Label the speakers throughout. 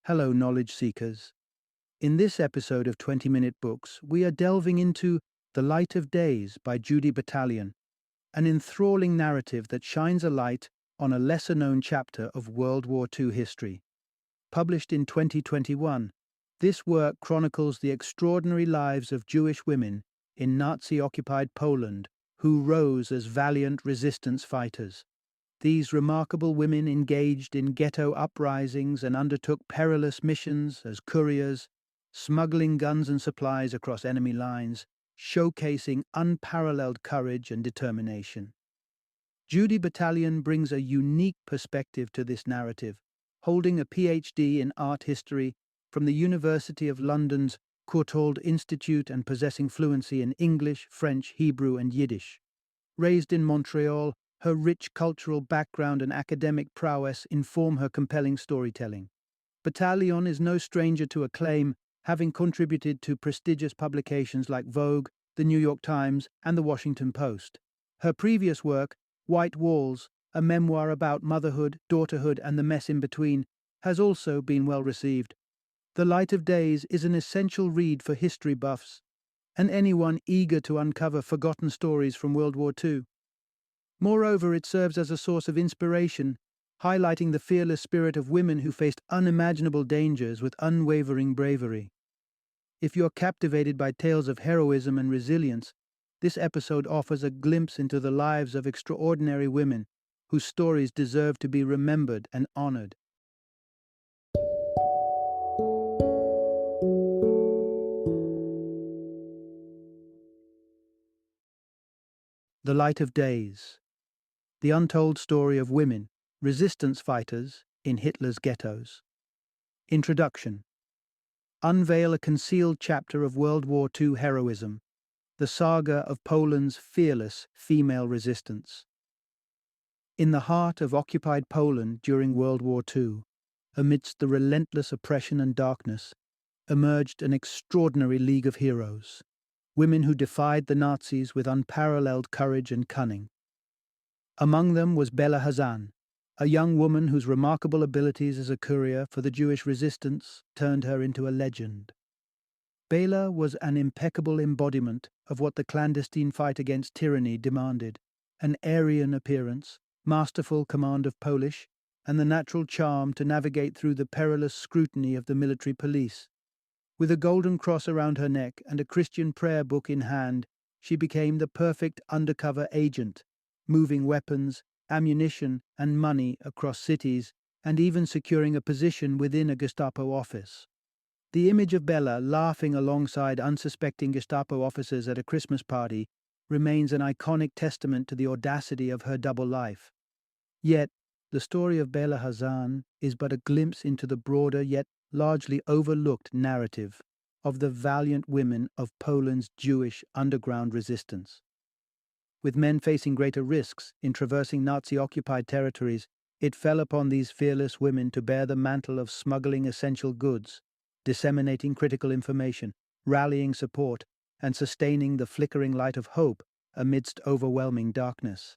Speaker 1: Hello, knowledge seekers. In this episode of 20-Minute Books, we are delving into The Light of Days by Judy Batalion, an enthralling narrative that shines a light on a lesser-known chapter of World War II history. Published in 2021, this work chronicles the extraordinary lives of Jewish women in Nazi-occupied Poland who rose as valiant resistance fighters. These remarkable women engaged in ghetto uprisings and undertook perilous missions as couriers, smuggling guns and supplies across enemy lines, showcasing unparalleled courage and determination. Judy Batalion brings a unique perspective to this narrative, holding a PhD in art history from the University of London's Untold Institute and possessing fluency in English, French, Hebrew, and Yiddish. Raised in Montreal, her rich cultural background and academic prowess inform her compelling storytelling. Batalion is no stranger to acclaim, having contributed to prestigious publications like Vogue, The New York Times, and The Washington Post. Her previous work, White Walls, a memoir about motherhood, daughterhood, and the mess in between, has also been well received. The Light of Days is an essential read for history buffs and anyone eager to uncover forgotten stories from World War II. Moreover, it serves as a source of inspiration, highlighting the fearless spirit of women who faced unimaginable dangers with unwavering bravery. If you're captivated by tales of heroism and resilience, this episode offers a glimpse into the lives of extraordinary women whose stories deserve to be remembered and honored. The Light of Days. The untold story of women, resistance fighters in Hitler's ghettos. Introduction. Unveil a concealed chapter of World War II heroism, the saga of Poland's fearless female resistance. In the heart of occupied Poland during World War II, amidst the relentless oppression and darkness, emerged an extraordinary league of heroes, women who defied the Nazis with unparalleled courage and cunning. Among them was Bella Hazan, a young woman whose remarkable abilities as a courier for the Jewish resistance turned her into a legend. Bela was an impeccable embodiment of what the clandestine fight against tyranny demanded: an Aryan appearance, masterful command of Polish, and the natural charm to navigate through the perilous scrutiny of the military police. With a golden cross around her neck and a Christian prayer book in hand, she became the perfect undercover agent, moving weapons, ammunition, and money across cities, and even securing a position within a Gestapo office. The image of Bella laughing alongside unsuspecting Gestapo officers at a Christmas party remains an iconic testament to the audacity of her double life. Yet, the story of Bella Hazan is but a glimpse into the broader yet largely overlooked narrative of the valiant women of Poland's Jewish underground resistance. With men facing greater risks in traversing Nazi-occupied territories, it fell upon these fearless women to bear the mantle of smuggling essential goods, disseminating critical information, rallying support, and sustaining the flickering light of hope amidst overwhelming darkness.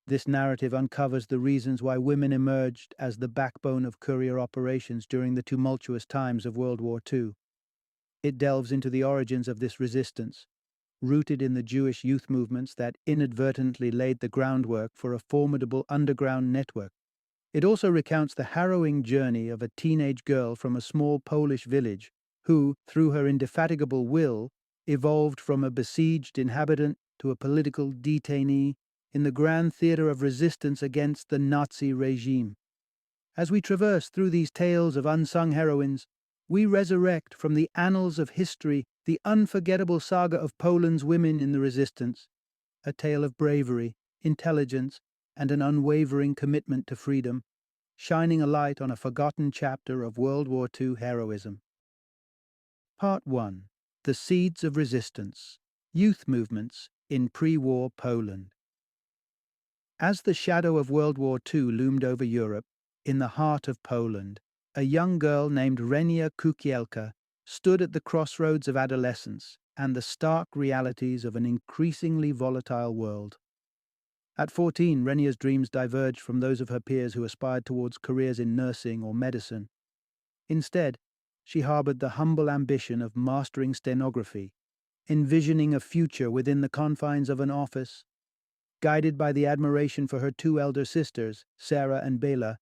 Speaker 1: This narrative uncovers the reasons why women emerged as the backbone of courier operations during the tumultuous times of World War II. It delves into the origins of this resistance, rooted in the Jewish youth movements that inadvertently laid the groundwork for a formidable underground network. It also recounts the harrowing journey of a teenage girl from a small Polish village who, through her indefatigable will, evolved from a besieged inhabitant to a political detainee in the grand theater of resistance against the Nazi regime. As we traverse through these tales of unsung heroines, we resurrect from the annals of history the unforgettable saga of Poland's women in the resistance, a tale of bravery, intelligence, and an unwavering commitment to freedom, shining a light on a forgotten chapter of World War II heroism. Part 1. The Seeds of Resistance. Youth Movements in Pre-War Poland. As the shadow of World War II loomed over Europe, in the heart of Poland, a young girl named Renia Kukielka stood at the crossroads of adolescence and the stark realities of an increasingly volatile world. At 14, Renia's dreams diverged from those of her peers who aspired towards careers in nursing or medicine. Instead, she harbored the humble ambition of mastering stenography, envisioning a future within the confines of an office. Guided by the admiration for her two elder sisters, Sarah and Bela,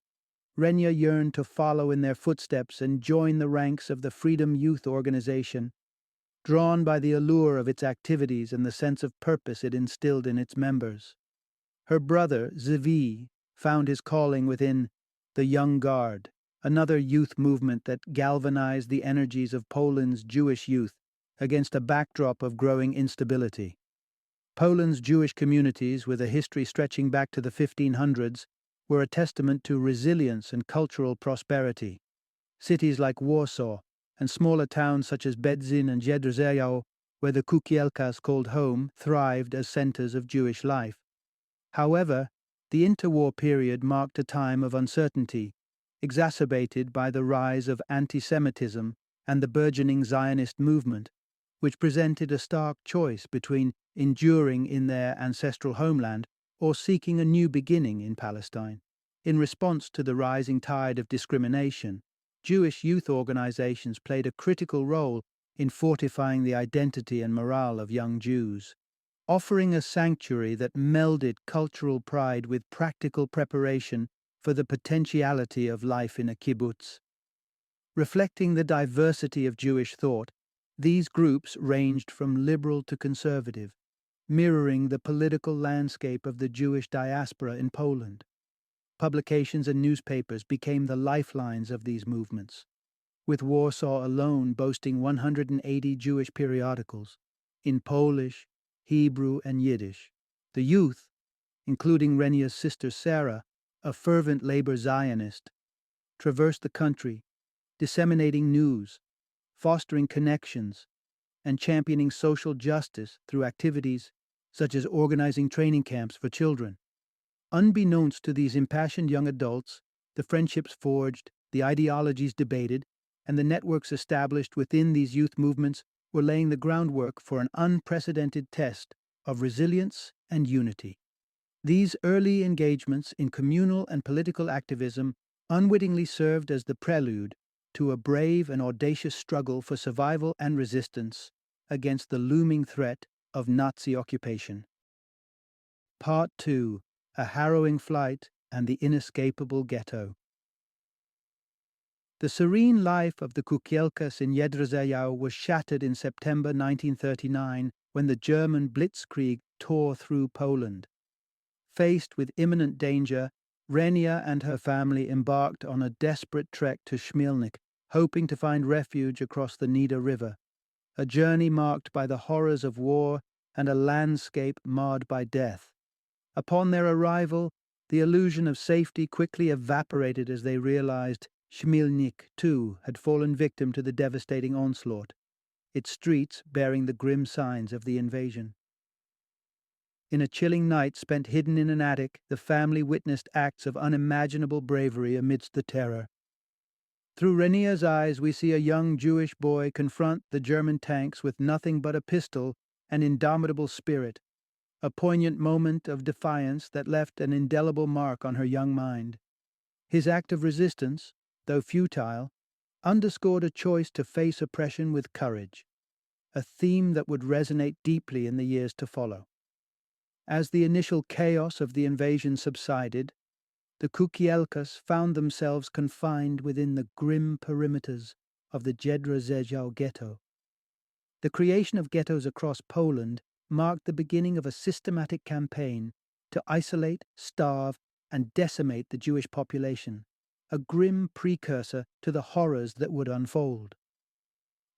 Speaker 1: Renia yearned to follow in their footsteps and join the ranks of the Freedom Youth Organization, drawn by the allure of its activities and the sense of purpose it instilled in its members. Her brother, Zvi, found his calling within the Young Guard, another youth movement that galvanized the energies of Poland's Jewish youth against a backdrop of growing instability. Poland's Jewish communities, with a history stretching back to the 1500s, were a testament to resilience and cultural prosperity. Cities like Warsaw and smaller towns such as Bedzin and Jedrzejao, where the Kukielkas called home, thrived as centers of Jewish life. However, the interwar period marked a time of uncertainty, exacerbated by the rise of anti-Semitism and the burgeoning Zionist movement, which presented a stark choice between enduring in their ancestral homeland or seeking a new beginning in Palestine. In response to the rising tide of discrimination, Jewish youth organizations played a critical role in fortifying the identity and morale of young Jews, offering a sanctuary that melded cultural pride with practical preparation for the potentiality of life in a kibbutz. Reflecting the diversity of Jewish thought, these groups ranged from liberal to conservative, mirroring the political landscape of the Jewish diaspora in Poland. Publications and newspapers became the lifelines of these movements, with Warsaw alone boasting 180 Jewish periodicals in Polish, Hebrew, and Yiddish. The youth, including Renia's sister Sarah, a fervent labor Zionist, traversed the country, disseminating news, fostering connections, and championing social justice through activities such as organizing training camps for children. Unbeknownst to these impassioned young adults, the friendships forged, the ideologies debated, and the networks established within these youth movements were laying the groundwork for an unprecedented test of resilience and unity. These early engagements in communal and political activism unwittingly served as the prelude to a brave and audacious struggle for survival and resistance against the looming threat of Nazi occupation. Part 2: A Harrowing Flight and the Inescapable Ghetto. The serene life of the Kukielkas in Jedrzejao was shattered in September 1939 when the German blitzkrieg tore through Poland. Faced with imminent danger, Renia and her family embarked on a desperate trek to Chmielnik, hoping to find refuge across the Nida River, a journey marked by the horrors of war and a landscape marred by death. Upon their arrival, the illusion of safety quickly evaporated as they realized Chmielnik, too, had fallen victim to the devastating onslaught, its streets bearing the grim signs of the invasion. In a chilling night spent hidden in an attic, the family witnessed acts of unimaginable bravery amidst the terror. Through Renia's eyes, we see a young Jewish boy confront the German tanks with nothing but a pistol and indomitable spirit, a poignant moment of defiance that left an indelible mark on her young mind. His act of resistance, though futile, underscored a choice to face oppression with courage, a theme that would resonate deeply in the years to follow. As the initial chaos of the invasion subsided, the Kukielkas found themselves confined within the grim perimeters of the Jedrzejao ghetto. The creation of ghettos across Poland marked the beginning of a systematic campaign to isolate, starve, and decimate the Jewish population, a grim precursor to the horrors that would unfold.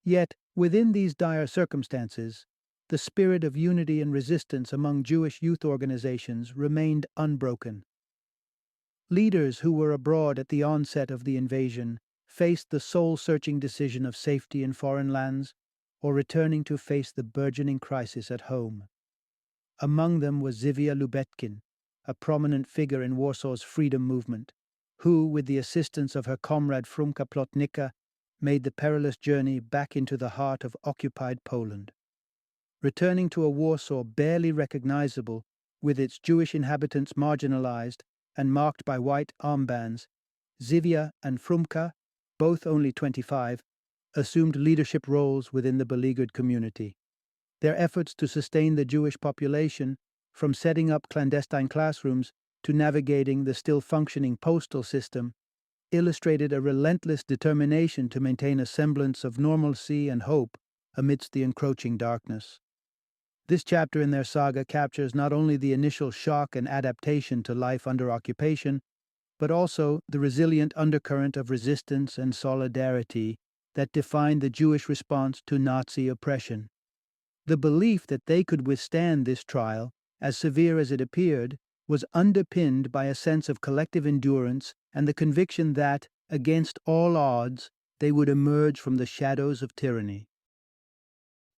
Speaker 1: Yet, within these dire circumstances, the spirit of unity and resistance among Jewish youth organizations remained unbroken. Leaders who were abroad at the onset of the invasion faced the soul-searching decision of safety in foreign lands or returning to face the burgeoning crisis at home. Among them was Zivia Lubetkin, a prominent figure in Warsaw's freedom movement, who, with the assistance of her comrade Frumka Plotnicka, made the perilous journey back into the heart of occupied Poland. Returning to a Warsaw barely recognizable, with its Jewish inhabitants marginalized and marked by white armbands, Zivia and Frumka both only 25, assumed leadership roles within the beleaguered community. Their efforts to sustain the Jewish population, from setting up clandestine classrooms to navigating the still functioning postal system, illustrated a relentless determination to maintain a semblance of normalcy and hope amidst the encroaching darkness. This chapter in their saga captures not only the initial shock and adaptation to life under occupation, but also the resilient undercurrent of resistance and solidarity that defined the Jewish response to Nazi oppression. The belief that they could withstand this trial, as severe as it appeared, was underpinned by a sense of collective endurance and the conviction that, against all odds, they would emerge from the shadows of tyranny.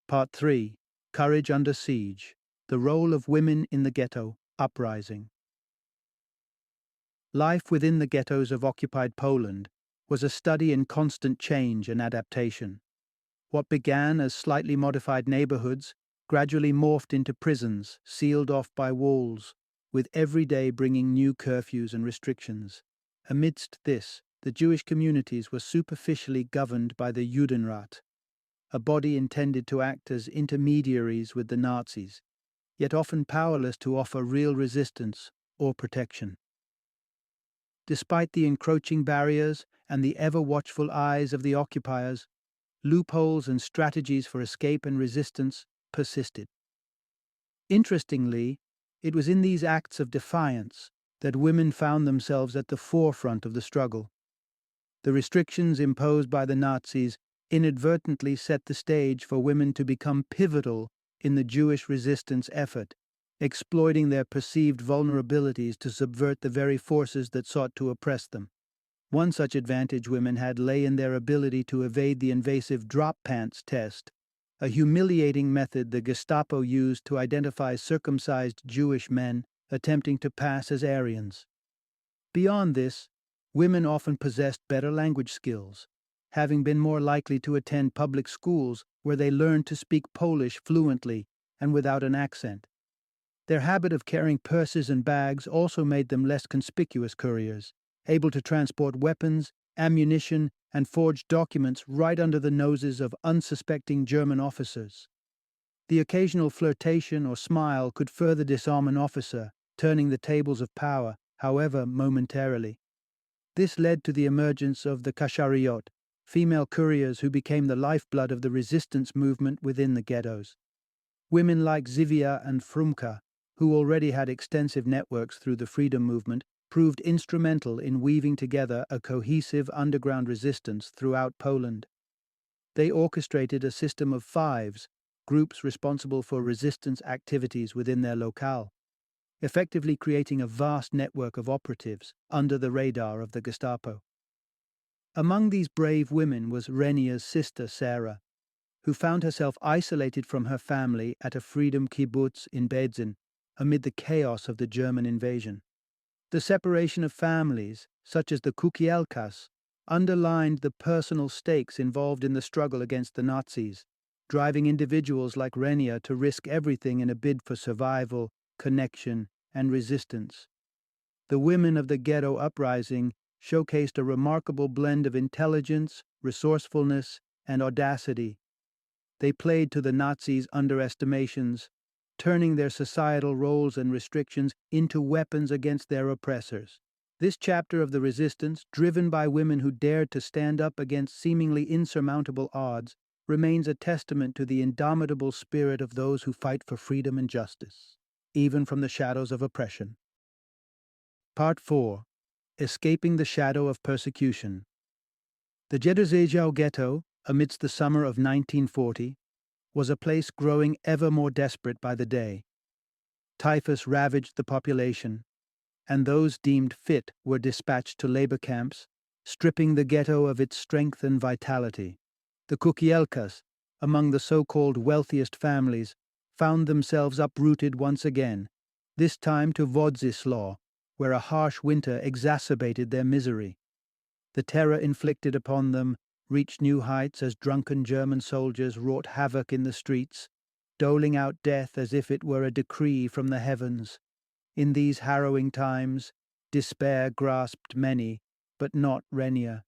Speaker 1: Part 3. Courage Under Siege. The Role of Women in the Ghetto Uprising. Life within the ghettos of occupied Poland was a study in constant change and adaptation. What began as slightly modified neighborhoods gradually morphed into prisons sealed off by walls, with every day bringing new curfews and restrictions. Amidst this, the Jewish communities were superficially governed by the Judenrat, a body intended to act as intermediaries with the Nazis, yet often powerless to offer real resistance or protection. Despite the encroaching barriers and the ever-watchful eyes of the occupiers, loopholes and strategies for escape and resistance persisted. Interestingly, it was in these acts of defiance that women found themselves at the forefront of the struggle. The restrictions imposed by the Nazis inadvertently set the stage for women to become pivotal in the Jewish resistance effort, exploiting their perceived vulnerabilities to subvert the very forces that sought to oppress them. One such advantage women had lay in their ability to evade the invasive drop pants test, a humiliating method the Gestapo used to identify circumcised Jewish men attempting to pass as Aryans. Beyond this, women often possessed better language skills, having been more likely to attend public schools where they learned to speak Polish fluently and without an accent. Their habit of carrying purses and bags also made them less conspicuous couriers, able to transport weapons, ammunition, and forge documents right under the noses of unsuspecting German officers. The occasional flirtation or smile could further disarm an officer, turning the tables of power, however momentarily. This led to the emergence of the Kashariot, female couriers who became the lifeblood of the resistance movement within the ghettos. Women like Zivia and Frumka, who already had extensive networks through the freedom movement, proved instrumental in weaving together a cohesive underground resistance throughout Poland. They orchestrated a system of fives, groups responsible for resistance activities within their locale, effectively creating a vast network of operatives under the radar of the Gestapo. Among these brave women was Renia's sister Sarah, who found herself isolated from her family at a freedom kibbutz in Bedzin amid the chaos of the German invasion. The separation of families, such as the Kukielkas, underlined the personal stakes involved in the struggle against the Nazis, driving individuals like Renia to risk everything in a bid for survival, connection, and resistance. The women of the ghetto uprising showcased a remarkable blend of intelligence, resourcefulness, and audacity. They played to the Nazis' underestimations, turning their societal roles and restrictions into weapons against their oppressors. This chapter of the resistance, driven by women who dared to stand up against seemingly insurmountable odds, remains a testament to the indomitable spirit of those who fight for freedom and justice, even from the shadows of oppression. Part 4. Escaping the Shadow of Persecution. The Jedrzejał Ghetto, amidst the summer of 1940, was a place growing ever more desperate by the day. Typhus ravaged the population, and those deemed fit were dispatched to labor camps, stripping the ghetto of its strength and vitality. The Kukielkas, among the so-called wealthiest families, found themselves uprooted once again, this time to Wodzislaw, where a harsh winter exacerbated their misery. The terror inflicted upon them reached new heights as drunken German soldiers wrought havoc in the streets, doling out death as if it were a decree from the heavens. In these harrowing times, despair grasped many, but not Renia.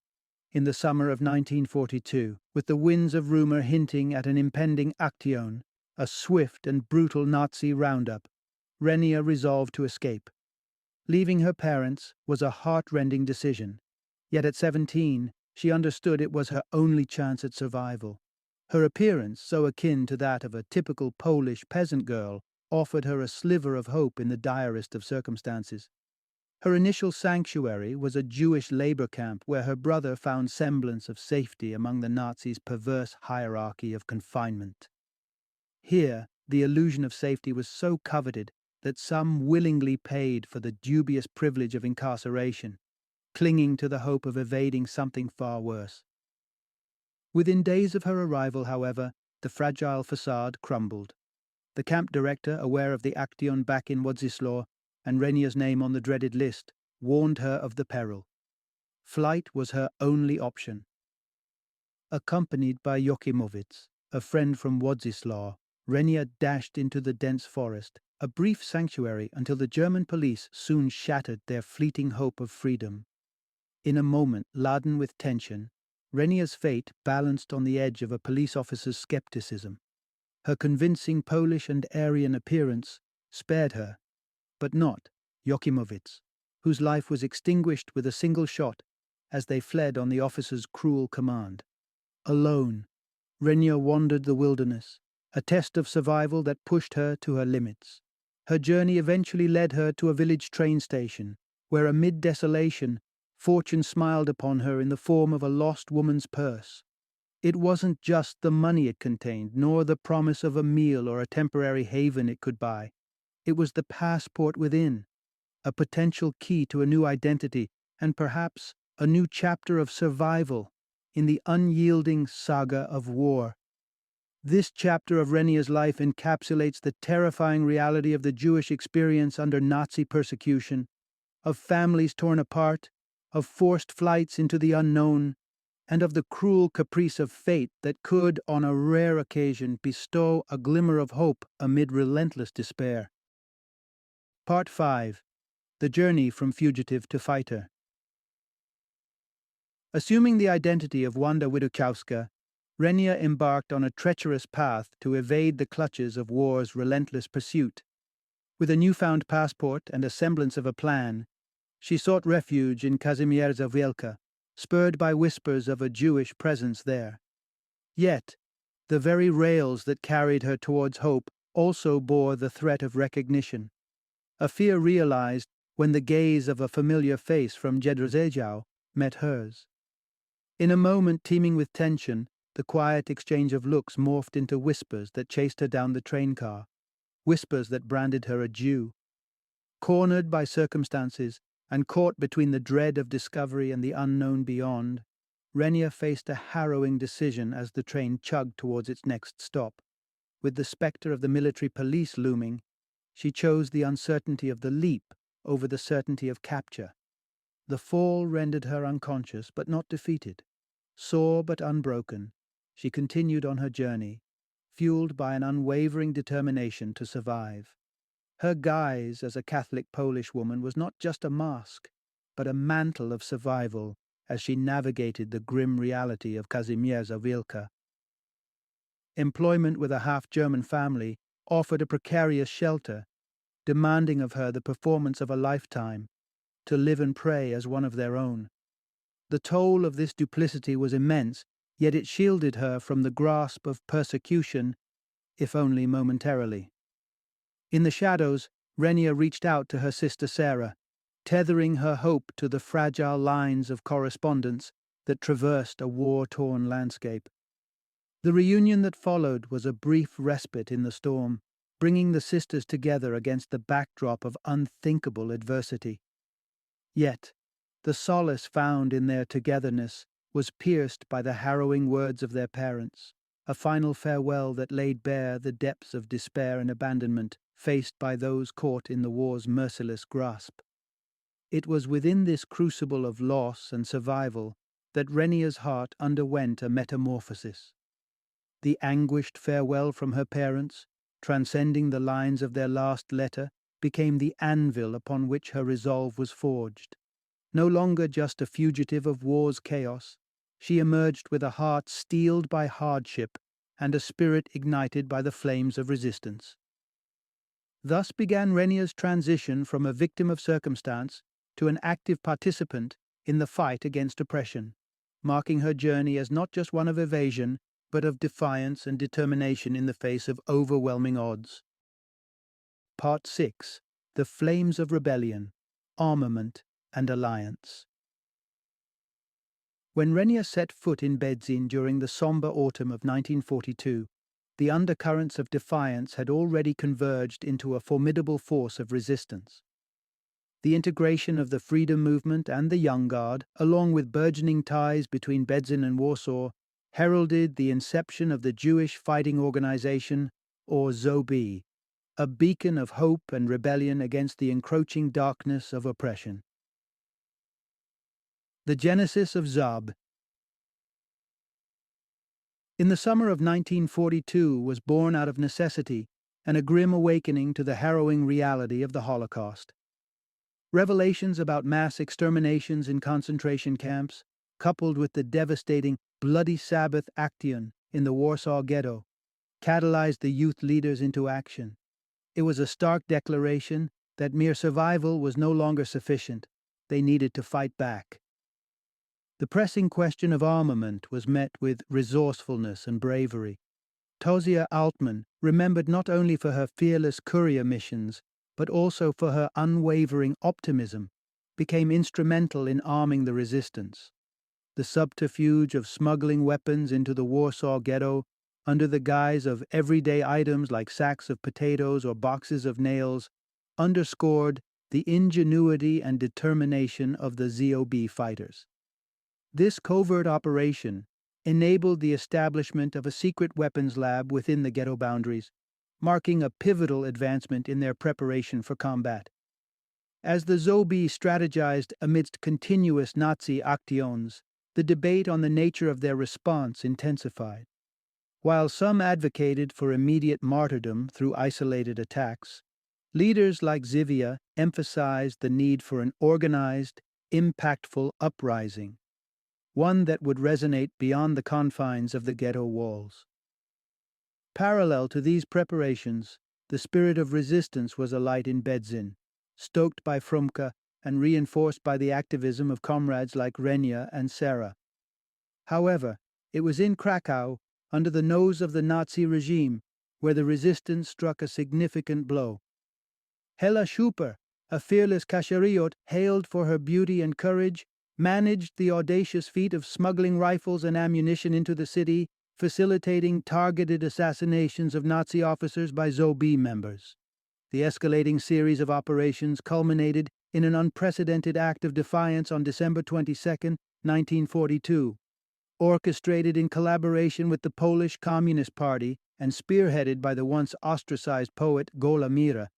Speaker 1: in the summer of 1942, with the winds of rumor hinting at an impending Aktion, a swift and brutal Nazi roundup, Renia resolved to escape. Leaving her parents was a heart-rending decision, yet at 17, she understood it was her only chance at survival. Her appearance, so akin to that of a typical Polish peasant girl, offered her a sliver of hope in the direst of circumstances. Her initial sanctuary was a Jewish labor camp where her brother found semblance of safety among the Nazis' perverse hierarchy of confinement. Here, the illusion of safety was so coveted that some willingly paid for the dubious privilege of incarceration, clinging to the hope of evading something far worse. Within days of her arrival, however, the fragile facade crumbled. The camp director, aware of the Aktion back in Władysław and Renia's name on the dreaded list, warned her of the peril. Flight was her only option. Accompanied by Jokimowicz, a friend from Władysław, Renia dashed into the dense forest, a brief sanctuary until the German police soon shattered their fleeting hope of freedom. In a moment laden with tension, Renia's fate balanced on the edge of a police officer's skepticism. Her convincing Polish and Aryan appearance spared her, but not Jokimowicz, whose life was extinguished with a single shot as they fled on the officer's cruel command. Alone, Renia wandered the wilderness, a test of survival that pushed her to her limits. Her journey eventually led her to a village train station, where amid desolation, fortune smiled upon her in the form of a lost woman's purse. It wasn't just the money it contained, nor the promise of a meal or a temporary haven it could buy. It was the passport within, a potential key to a new identity, and perhaps a new chapter of survival in the unyielding saga of war. This chapter of Renia's life encapsulates the terrifying reality of the Jewish experience under Nazi persecution, of families torn apart, of forced flights into the unknown, and of the cruel caprice of fate that could, on a rare occasion, bestow a glimmer of hope amid relentless despair. Part 5. The Journey from Fugitive to Fighter. Assuming the identity of Wanda Widuchowska, Renia embarked on a treacherous path to evade the clutches of war's relentless pursuit. With a newfound passport and a semblance of a plan, she sought refuge in Kazimierza Wielka, spurred by whispers of a Jewish presence there. Yet, the very rails that carried her towards hope also bore the threat of recognition, a fear realized when the gaze of a familiar face from Jedrzejów met hers. In a moment teeming with tension, the quiet exchange of looks morphed into whispers that chased her down the train car, whispers that branded her a Jew. Cornered by circumstances and caught between the dread of discovery and the unknown beyond, Renia faced a harrowing decision as the train chugged towards its next stop. With the specter of the military police looming, she chose the uncertainty of the leap over the certainty of capture. The fall rendered her unconscious but not defeated. Sore but unbroken, she continued on her journey, fueled by an unwavering determination to survive. Her guise as a Catholic Polish woman was not just a mask, but a mantle of survival as she navigated the grim reality of Kazimierza Wielka. Employment with a half-German family offered a precarious shelter, demanding of her the performance of a lifetime, to live and pray as one of their own. The toll of this duplicity was immense, yet it shielded her from the grasp of persecution, if only momentarily. In the shadows, Renia reached out to her sister Sarah, tethering her hope to the fragile lines of correspondence that traversed a war-torn landscape. The reunion that followed was a brief respite in the storm, bringing the sisters together against the backdrop of unthinkable adversity. Yet, the solace found in their togetherness was pierced by the harrowing words of their parents, a final farewell that laid bare the depths of despair and abandonment faced by those caught in the war's merciless grasp. It was within this crucible of loss and survival that Renia's heart underwent a metamorphosis. The anguished farewell from her parents, transcending the lines of their last letter, became the anvil upon which her resolve was forged. No longer just a fugitive of war's chaos, she emerged with a heart steeled by hardship and a spirit ignited by the flames of resistance. Thus began Renia's transition from a victim of circumstance to an active participant in the fight against oppression, marking her journey as not just one of evasion, but of defiance and determination in the face of overwhelming odds. Part 6. The Flames of Rebellion, Armament and Alliance. When Renia set foot in Bedzin during the somber autumn of 1942, the undercurrents of defiance had already converged into a formidable force of resistance. The integration of the freedom movement and the Young Guard, along with burgeoning ties between Bedzin and Warsaw, heralded the inception of the Jewish Fighting Organization, or ZOB, a beacon of hope and rebellion against the encroaching darkness of oppression. The genesis of ZOB. In the summer of 1942 was born out of necessity and a grim awakening to the harrowing reality of the Holocaust. Revelations about mass exterminations in concentration camps, coupled with the devastating Bloody Sabbath action in the Warsaw Ghetto, catalyzed the youth leaders into action. It was a stark declaration that mere survival was no longer sufficient. They needed to fight back. The pressing question of armament was met with resourcefulness and bravery. Tozia Altman, remembered not only for her fearless courier missions, but also for her unwavering optimism, became instrumental in arming the resistance. The subterfuge of smuggling weapons into the Warsaw Ghetto under the guise of everyday items like sacks of potatoes or boxes of nails underscored the ingenuity and determination of the ZOB fighters. This covert operation enabled the establishment of a secret weapons lab within the ghetto boundaries, marking a pivotal advancement in their preparation for combat. As the ZOB strategized amidst continuous Nazi actions, the debate on the nature of their response intensified. While some advocated for immediate martyrdom through isolated attacks, leaders like Zivia emphasized the need for an organized, impactful uprising, one that would resonate beyond the confines of the ghetto walls. Parallel to these preparations, the spirit of resistance was alight in Bedzin, stoked by Frumka and reinforced by the activism of comrades like Renia and Sarah. However, it was in Krakow, under the nose of the Nazi regime, where the resistance struck a significant blow. Hella Schuper, a fearless Kashariot hailed for her beauty and courage, managed the audacious feat of smuggling rifles and ammunition into the city, facilitating targeted assassinations of Nazi officers by ZOB members. The escalating series of operations culminated in an unprecedented act of defiance on December 22, 1942. Orchestrated in collaboration with the Polish Communist Party and spearheaded by the once ostracized poet Gola Mira,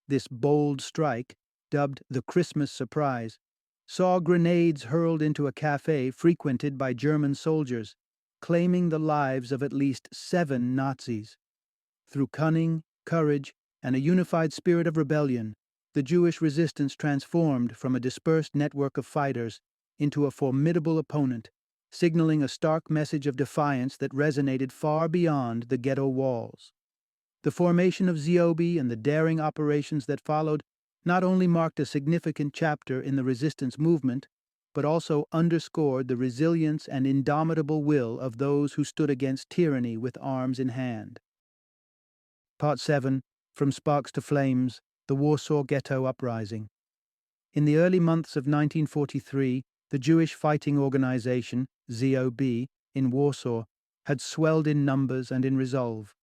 Speaker 1: this bold strike, dubbed the Christmas Surprise, saw grenades hurled into a cafe frequented by German soldiers, claiming the lives of at least 7 Nazis. Through cunning, courage, and a unified spirit of rebellion, the Jewish resistance transformed from a dispersed network of fighters into a formidable opponent, signaling a stark message of defiance that resonated far beyond the ghetto walls. The formation of ZOB and the daring operations that followed not only marked a significant chapter in the resistance movement, but also underscored the resilience and indomitable will of those who stood against tyranny with arms in hand. Part 7. From Sparks to Flames, the Warsaw Ghetto Uprising. In the early months of 1943, the Jewish Fighting Organization, ZOB, in Warsaw, had swelled in numbers and in resolve.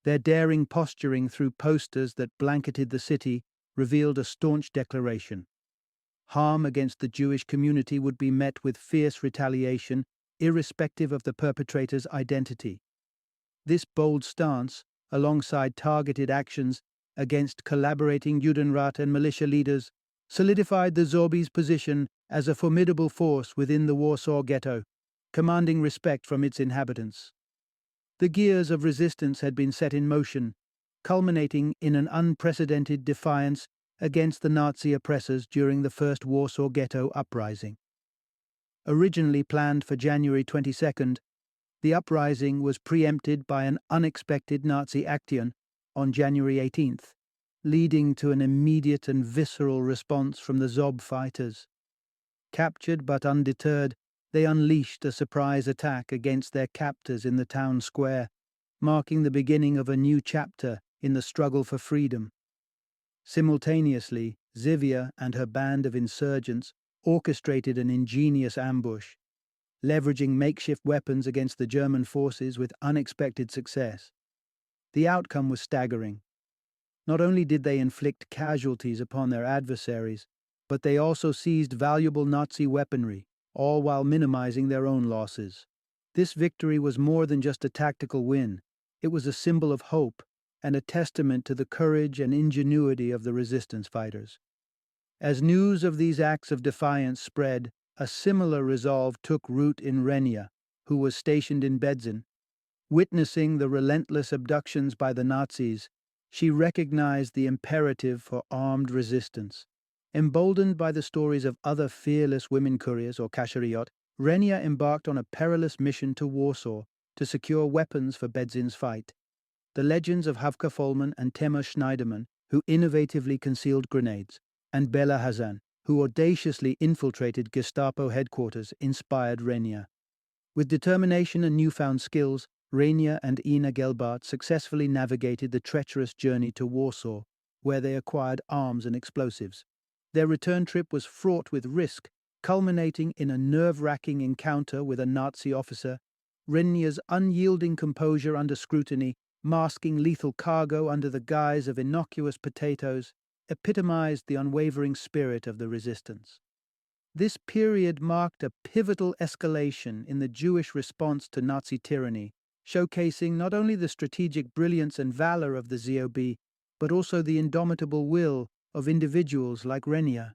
Speaker 1: Their daring posturing through posters that blanketed the city revealed a staunch declaration. Harm against the Jewish community would be met with fierce retaliation, irrespective of the perpetrator's identity. This bold stance, alongside targeted actions against collaborating Judenrat and militia leaders, solidified the ZOB's position as a formidable force within the Warsaw Ghetto, commanding respect from its inhabitants. The gears of resistance had been set in motion, culminating in an unprecedented defiance against the Nazi oppressors during the First Warsaw Ghetto Uprising. Originally planned for January 22nd, the uprising was preempted by an unexpected Nazi action on January 18th, leading to an immediate and visceral response from the Zob fighters. Captured but undeterred, they unleashed a surprise attack against their captors in the town square, marking the beginning of a new chapter in the struggle for freedom. Simultaneously, Zivia and her band of insurgents orchestrated an ingenious ambush, leveraging makeshift weapons against the German forces with unexpected success. The outcome was staggering. Not only did they inflict casualties upon their adversaries, but they also seized valuable Nazi weaponry, all while minimizing their own losses. This victory was more than just a tactical win. It was a symbol of hope and a testament to the courage and ingenuity of the resistance fighters. As news of these acts of defiance spread, a similar resolve took root in Renia, who was stationed in Bedzin. Witnessing the relentless abductions by the Nazis, she recognized the imperative for armed resistance. Emboldened by the stories of other fearless women couriers or kashariot, Renia embarked on a perilous mission to Warsaw to secure weapons for Bedzin's fight. The legends of Havka Folman and Tema Schneiderman, who innovatively concealed grenades, and Bela Hazan, who audaciously infiltrated Gestapo headquarters, inspired Renia. With determination and newfound skills, Renia and Ina Gelbart successfully navigated the treacherous journey to Warsaw, where they acquired arms and explosives. Their return trip was fraught with risk, culminating in a nerve-wracking encounter with a Nazi officer. Renia's unyielding composure under scrutiny, masking lethal cargo under the guise of innocuous potatoes, epitomized the unwavering spirit of the resistance. This period marked a pivotal escalation in the Jewish response to Nazi tyranny, showcasing not only the strategic brilliance and valor of the ZOB, but also the indomitable will of individuals like Renia.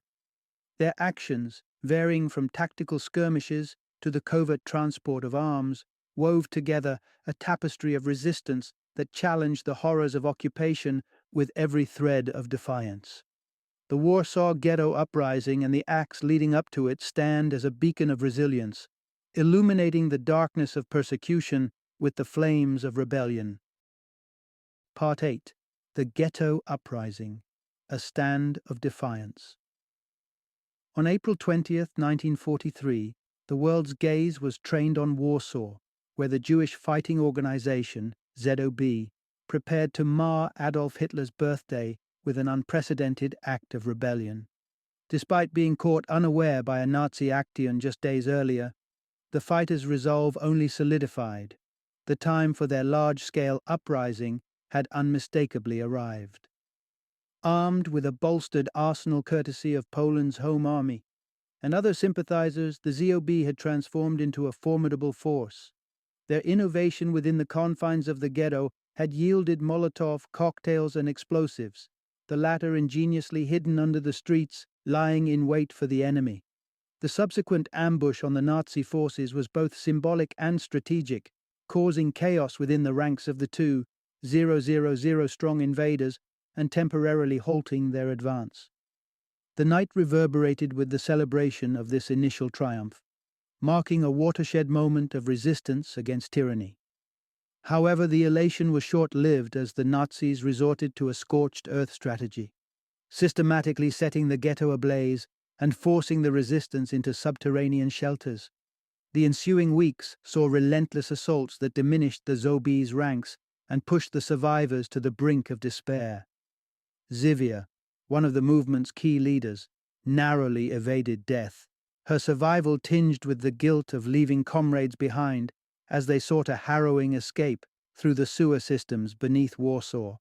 Speaker 1: Their actions, varying from tactical skirmishes to the covert transport of arms, wove together a tapestry of resistance that challenged the horrors of occupation with every thread of defiance. The Warsaw Ghetto uprising and the acts leading up to it stand as a beacon of resilience, illuminating the darkness of persecution with the flames of rebellion. Part 8. The Ghetto Uprising, a Stand of Defiance. On April 20th, 1943, the world's gaze was trained on Warsaw, where the Jewish fighting organization, ZOB, prepared to mar Adolf Hitler's birthday with an unprecedented act of rebellion. Despite being caught unaware by a Nazi action just days earlier, the fighters' resolve only solidified. The time for their large-scale uprising had unmistakably arrived. Armed with a bolstered arsenal courtesy of Poland's Home Army and other sympathizers, the ZOB had transformed into a formidable force. Their innovation within the confines of the ghetto had yielded Molotov cocktails and explosives, the latter ingeniously hidden under the streets, lying in wait for the enemy. The subsequent ambush on the Nazi forces was both symbolic and strategic, causing chaos within the ranks of the 2,000 strong invaders and temporarily halting their advance. The night reverberated with the celebration of this initial triumph, marking a watershed moment of resistance against tyranny. However, the elation was short-lived as the Nazis resorted to a scorched earth strategy, systematically setting the ghetto ablaze and forcing the resistance into subterranean shelters. The ensuing weeks saw relentless assaults that diminished the ZOB's ranks and pushed the survivors to the brink of despair. Zivia, one of the movement's key leaders, narrowly evaded death, her survival tinged with the guilt of leaving comrades behind as they sought a harrowing escape through the sewer systems beneath Warsaw.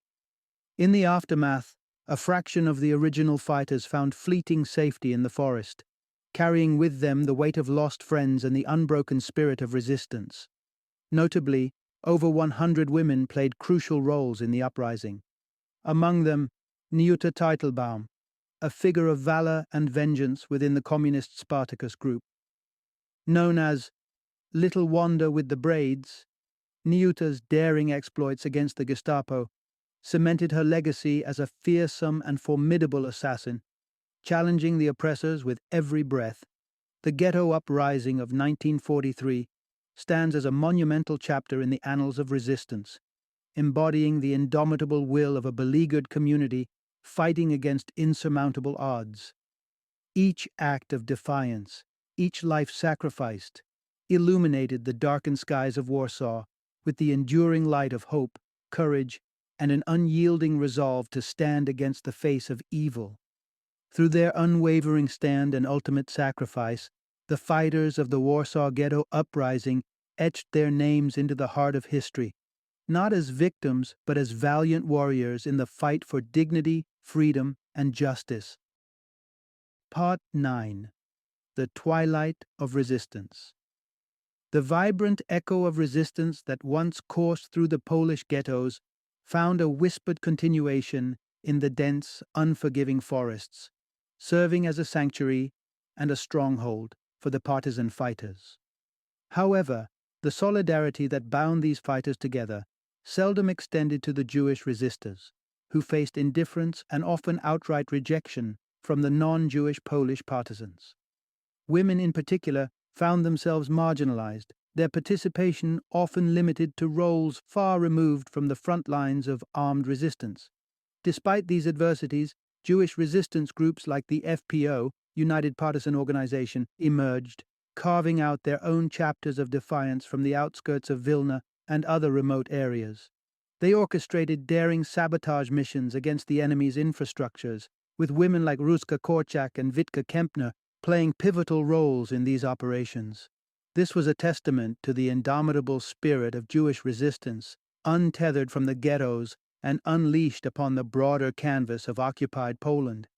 Speaker 1: In the aftermath, a fraction of the original fighters found fleeting safety in the forest, carrying with them the weight of lost friends and the unbroken spirit of resistance. Notably, over 100 women played crucial roles in the uprising. Among them, Nyuta Teitelbaum, a figure of valor and vengeance within the communist Spartacus group. Known as Little Wanda with the Braids, Nyuta's daring exploits against the Gestapo cemented her legacy as a fearsome and formidable assassin, challenging the oppressors with every breath. The Ghetto Uprising of 1943 stands as a monumental chapter in the annals of resistance, embodying the indomitable will of a beleaguered community fighting against insurmountable odds. Each act of defiance, each life sacrificed, illuminated the darkened skies of Warsaw with the enduring light of hope, courage, and an unyielding resolve to stand against the face of evil. Through their unwavering stand and ultimate sacrifice, the fighters of the Warsaw Ghetto Uprising etched their names into the heart of history, not as victims but as valiant warriors in the fight for dignity, freedom, and justice. Part 9. The Twilight of Resistance. The vibrant echo of resistance that once coursed through the Polish ghettos found a whispered continuation in the dense, unforgiving forests, serving as a sanctuary and a stronghold for the partisan fighters. However, the solidarity that bound these fighters together seldom extended to the Jewish resistors, who faced indifference and often outright rejection from the non-Jewish Polish partisans. Women in particular found themselves marginalized, their participation often limited to roles far removed from the front lines of armed resistance. Despite these adversities, Jewish resistance groups like the FPO, United Partisan Organization, emerged, carving out their own chapters of defiance from the outskirts of Vilna and other remote areas. They orchestrated daring sabotage missions against the enemy's infrastructures, with women like Ruska Korczak and Witka Kempner playing pivotal roles in these operations. This was a testament to the indomitable spirit of Jewish resistance, untethered from the ghettos and unleashed upon the broader canvas of occupied Poland.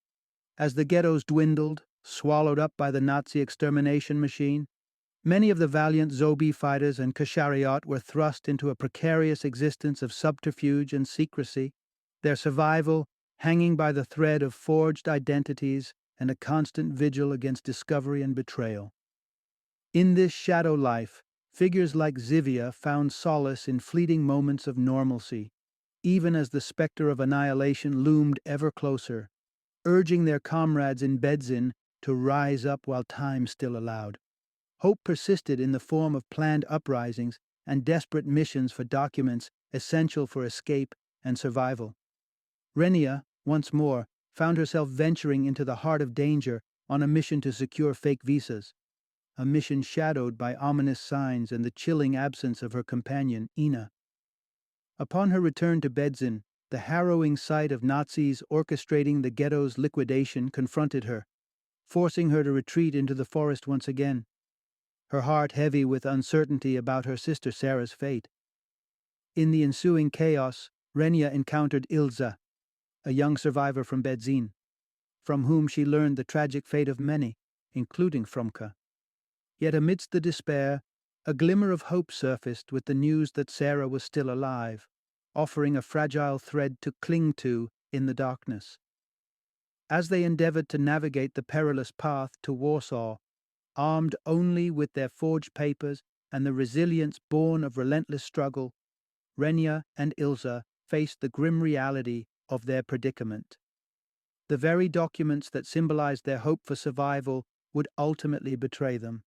Speaker 1: As the ghettos dwindled, swallowed up by the Nazi extermination machine, many of the valiant Zobi fighters and Koszariot were thrust into a precarious existence of subterfuge and secrecy, their survival hanging by the thread of forged identities and a constant vigil against discovery and betrayal. In this shadow life, figures like Zivia found solace in fleeting moments of normalcy, even as the specter of annihilation loomed ever closer, urging their comrades in Bedzin to rise up while time still allowed. Hope persisted in the form of planned uprisings and desperate missions for documents essential for escape and survival. Renia, once more, found herself venturing into the heart of danger on a mission to secure fake visas, a mission shadowed by ominous signs and the chilling absence of her companion, Ina. Upon her return to Bedzin, the harrowing sight of Nazis orchestrating the ghetto's liquidation confronted her, forcing her to retreat into the forest once again, her heart heavy with uncertainty about her sister Sarah's fate. In the ensuing chaos, Renia encountered Ilza, a young survivor from Bedzin, from whom she learned the tragic fate of many, including Fromka. Yet amidst the despair, a glimmer of hope surfaced with the news that Sarah was still alive, offering a fragile thread to cling to in the darkness. As they endeavored to navigate the perilous path to Warsaw, armed only with their forged papers and the resilience born of relentless struggle, Renia and Ilza faced the grim reality of their predicament. The very documents that symbolized their hope for survival would ultimately betray them,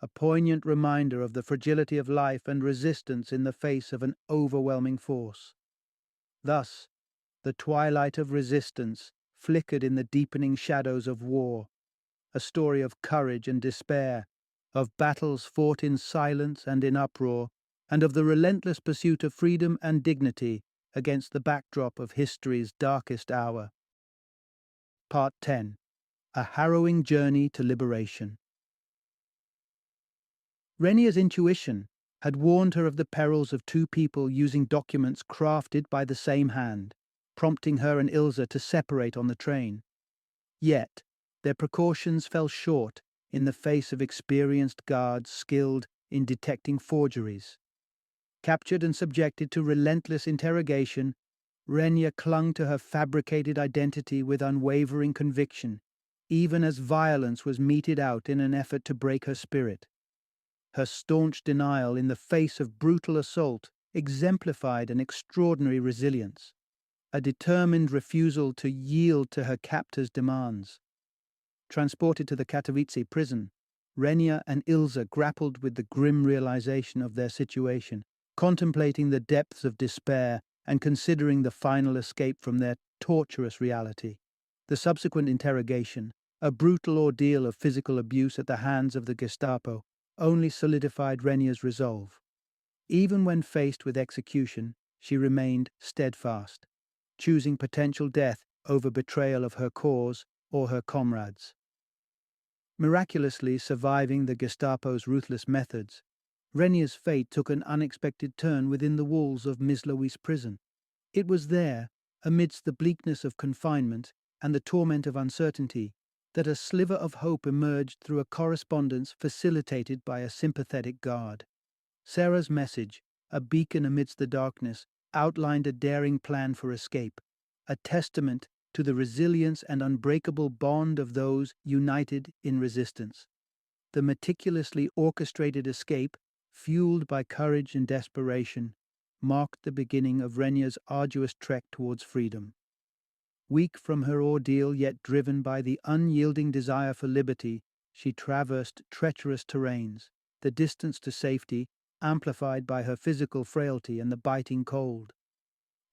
Speaker 1: a poignant reminder of the fragility of life and resistance in the face of an overwhelming force. Thus, the twilight of resistance flickered in the deepening shadows of war, a story of courage and despair, of battles fought in silence and in uproar, and of the relentless pursuit of freedom and dignity against the backdrop of history's darkest hour. Part 10. A Harrowing Journey to Liberation. Renia's intuition had warned her of the perils of two people using documents crafted by the same hand, prompting her and Ilza to separate on the train. Yet, their precautions fell short in the face of experienced guards skilled in detecting forgeries. Captured and subjected to relentless interrogation, Renia clung to her fabricated identity with unwavering conviction, even as violence was meted out in an effort to break her spirit. Her staunch denial in the face of brutal assault exemplified an extraordinary resilience, a determined refusal to yield to her captor's demands. Transported to the Katowice prison, Renia and Ilza grappled with the grim realization of their situation, contemplating the depths of despair and considering the final escape from their torturous reality. The subsequent interrogation, a brutal ordeal of physical abuse at the hands of the Gestapo, only solidified Renia's resolve. Even when faced with execution, she remained steadfast, choosing potential death over betrayal of her cause or her comrades. Miraculously surviving the Gestapo's ruthless methods, Renia's fate took an unexpected turn within the walls of Mislowi's prison. It was there, amidst the bleakness of confinement and the torment of uncertainty, that a sliver of hope emerged through a correspondence facilitated by a sympathetic guard. Sarah's message, a beacon amidst the darkness, outlined a daring plan for escape, a testament to the resilience and unbreakable bond of those united in resistance. The meticulously orchestrated escape, fueled by courage and desperation, marked the beginning of Renia's arduous trek towards freedom. Weak from her ordeal yet driven by the unyielding desire for liberty, she traversed treacherous terrains, the distance to safety amplified by her physical frailty and the biting cold.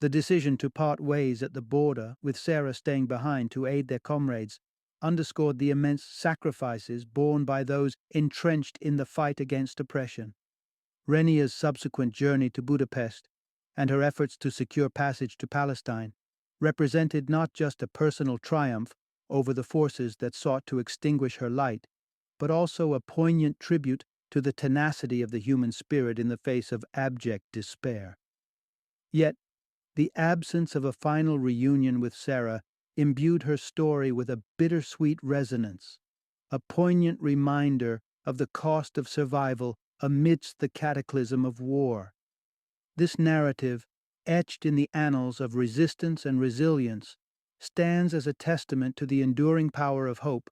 Speaker 1: The decision to part ways at the border, with Sarah staying behind to aid their comrades, underscored the immense sacrifices borne by those entrenched in the fight against oppression. Renia's subsequent journey to Budapest and her efforts to secure passage to Palestine represented not just a personal triumph over the forces that sought to extinguish her light, but also a poignant tribute to the tenacity of the human spirit in the face of abject despair. Yet, the absence of a final reunion with Sarah imbued her story with a bittersweet resonance, a poignant reminder of the cost of survival amidst the cataclysm of war. This narrative, etched in the annals of resistance and resilience, stands as a testament to the enduring power of hope,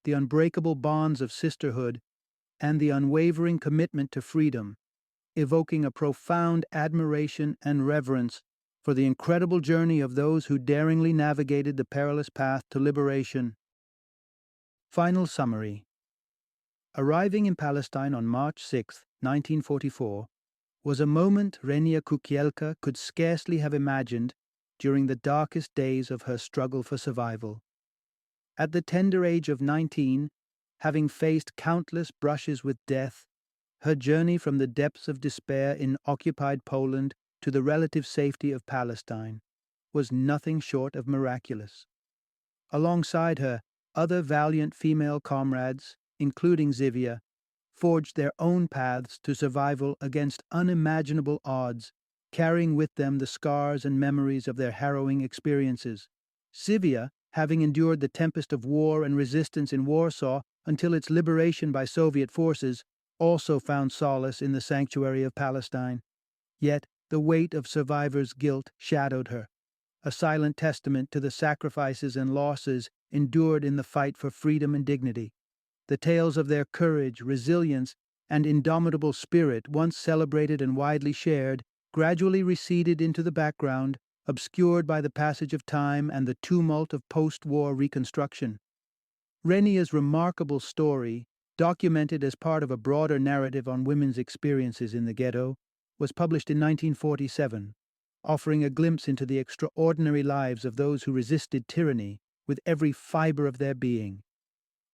Speaker 1: the unbreakable bonds of sisterhood, and the unwavering commitment to freedom, evoking a profound admiration and reverence for the incredible journey of those who daringly navigated the perilous path to liberation. Final summary. Arriving in Palestine on March 6, 1944, was a moment Renia Kukielka could scarcely have imagined during the darkest days of her struggle for survival. At the tender age of 19, having faced countless brushes with death, her journey from the depths of despair in occupied Poland to the relative safety of Palestine was nothing short of miraculous. Alongside her, other valiant female comrades, including Zivia, forged their own paths to survival against unimaginable odds, carrying with them the scars and memories of their harrowing experiences. Zivia, having endured the tempest of war and resistance in Warsaw until its liberation by Soviet forces, also found solace in the sanctuary of Palestine. Yet the weight of survivors' guilt shadowed her, a silent testament to the sacrifices and losses endured in the fight for freedom and dignity. The tales of their courage, resilience, and indomitable spirit, once celebrated and widely shared, gradually receded into the background, obscured by the passage of time and the tumult of post-war reconstruction. Renia's remarkable story, documented as part of a broader narrative on women's experiences in the ghetto, was published in 1947, offering a glimpse into the extraordinary lives of those who resisted tyranny with every fiber of their being.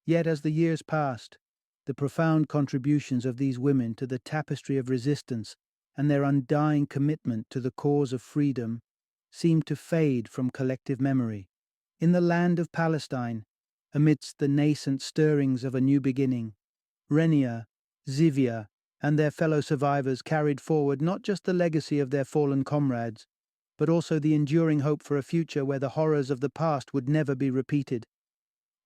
Speaker 1: Yet as the years passed, the profound contributions of these women to the tapestry of resistance and their undying commitment to the cause of freedom seemed to fade from collective memory. In the land of Palestine, amidst the nascent stirrings of a new beginning, Renia, Zivia, and their fellow survivors carried forward not just the legacy of their fallen comrades, but also the enduring hope for a future where the horrors of the past would never be repeated.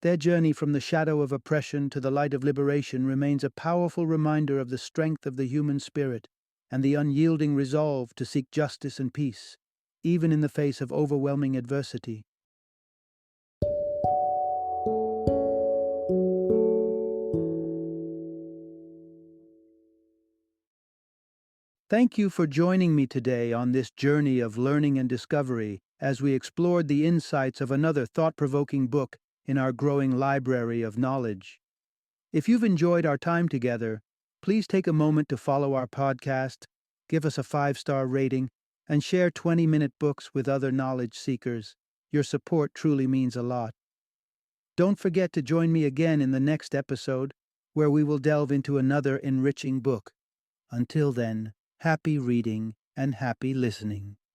Speaker 1: Their journey from the shadow of oppression to the light of liberation remains a powerful reminder of the strength of the human spirit and the unyielding resolve to seek justice and peace, even in the face of overwhelming adversity. Thank you for joining me today on this journey of learning and discovery as we explored the insights of another thought-provoking book in our growing library of knowledge. If you've enjoyed our time together, please take a moment to follow our podcast, give us a 5-star rating, and share 20-minute books with other knowledge seekers. Your support truly means a lot. Don't forget to join me again in the next episode, where we will delve into another enriching book. Until then, happy reading and happy listening.